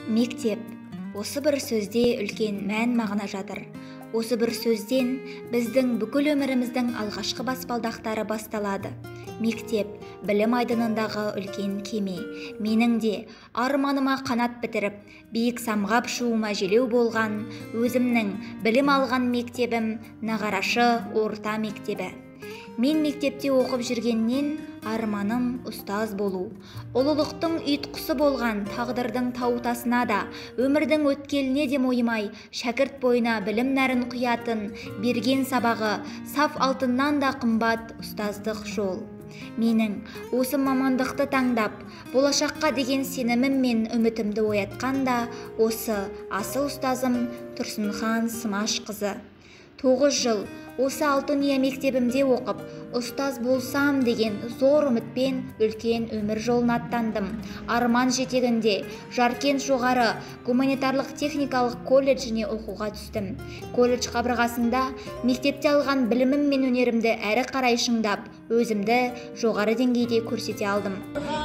Мектеп. Осы бір сөзде үлкен мән мағына жатыр. Осы бір сөзден біздің бүкіл өміріміздің алғашқы баспалдақтары басталады. Мектеп білім айдынындағы үлкен кеме. Менің де арманыма қанат бітіріп, биік самғап шуыма желеу болған өзімнің білім алған мектебім Нағарашы орта мектебі. Мен мектепте оқып жүргеннен арманым ұстаз болу. Ұлылықтың ұйтқысы болған тағдырдың таутасына да, өмірдің өткеліне де мойымай, шәкірт бойына білім нәрін құятын, берген сабағы саф алтыннан да қымбат ұстаздық жол. Менің осы мамандықты таңдап, болашаққа деген сенімім мен үмітімді оятқан да осы асыл ұстазым Тұрсынхан Смаш қызы. 9 жыл осы Алтын-Ұя мектебімде оқып, ұстаз болсам деген зор үмітпен үлкен өмір жолын аттандым. Арман жетегінде Жаркент жоғары гуманитарлық техникалық колледжіне оқуға түстім. Колледж қабырғасында мектепте алған білімім мен өнерімді әрі қарай шыңдап, өзімді жоғары деңгейде көрсете алдым.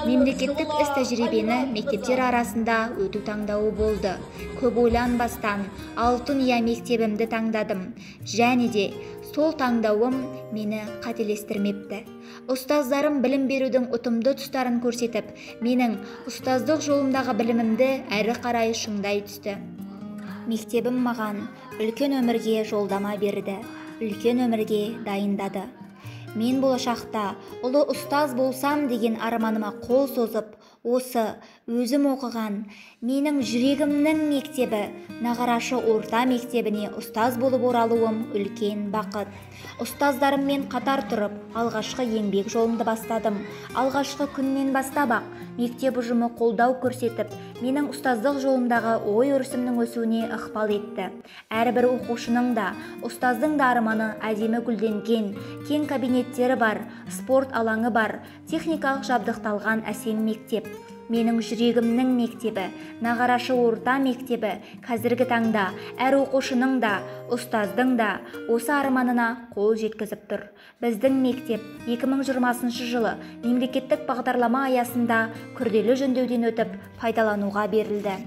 Мемлекеттік іс тәжірибені мектептер арасында өту таңдауы болды. Көп ойланбастан Алтын-Ұя мектебімді таңдадым. Және де сол таңдауым мені қателестірмепті. Ұстаздарым білім берудің ұтымды тұстарын көрсетіп, менің ұстаздық жолымдағы білімімді әрі қарай шыңдай түсті. Мектебім маған үлкен өмірге жолдама берді, үлкен өмірге дайындады. Мен болашақта ұлы ұстаз болсам деген арманыма қол созып, осы өзім оқыған, менің жүрегімнің мектебі Нағарашы орта мектебіне ұстаз болып оралуым үлкен бақыт. Ұстаздарыммен қатар тұрып, алғашқы еңбек жолымды бастадым. Алғашқы күннен бастап-ақ мектеп ұжымы қолдау көрсетіп, менің ұстаздық жолымдағы ой-өрісімнің өсуіне ықпал етті. Әрбір оқушының да, ұстаздың да арманы әдемі гүлденген, кең кабинеттері бар, спорт алаңы бар, техникалық жабдықталған әсем мектеп. Менің жүрегімнің мектебі, Нағарашы орта мектебі қазіргі таңда әр оқушының да, ұстаздың да осы арманына қол жеткізіп тұр. Біздің мектеп 2020 жылы мемлекеттік бағдарлама аясында күрделі жөндеуден өтіп, пайдалануға берілді.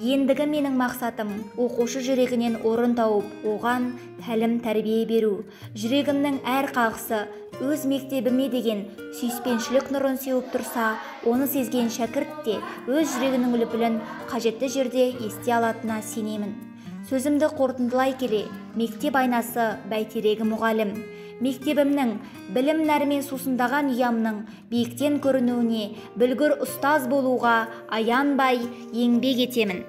Ендігі менің мақсатым оқушы жүрегінен орын тауып, оған тәлім тәрбие беру. Жүрегімнің әр қағысы өз мектебіме деген сүйіспеншілік нұрын сеуіп тұрса, оны сезген шәкірт те өз жүрегінің лүпілін қажетті жерде ести алатынына сенемін. Сөзімді қорытындылай келе, мектеп айнасы бәйтерегі мұғалім. Мектебімнің білім нәрімен сусындаған ұямның биіктен көрінуіне, білгір ұстаз болуға аянбай еңбек етемін.